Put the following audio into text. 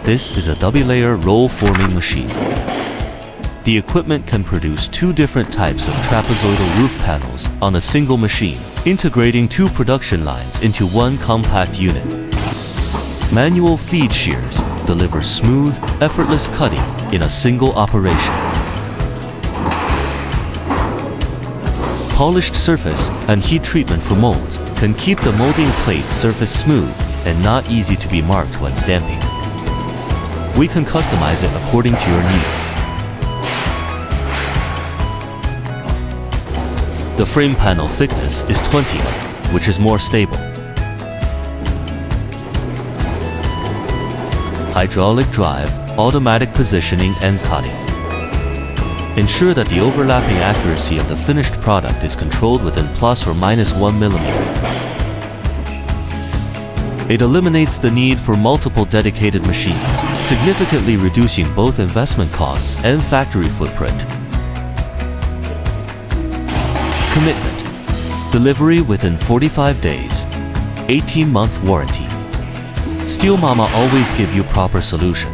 This is a double-layer roll-forming machine. The equipment can produce 2 different types of trapezoidal roof panels on a single machine, integrating 2 production lines into one compact unit. Manual feed shears deliver smooth, effortless cutting in a single operation. Polished surface and heat treatment for molds can keep the molding plate surface smooth and not easy to be marked when stamping. We can customize it according to your needs. The frame panel thickness is 20, which is more stable. Hydraulic drive, automatic positioning and cutting. Ensure that the overlapping accuracy of the finished product is controlled within plus or minus 1 millimeter. It eliminates the need for multiple dedicated machines, significantly reducing both investment costs and factory footprint. Commitment. Delivery within 45 days. 18-month warranty. Steelmama always give you proper solution.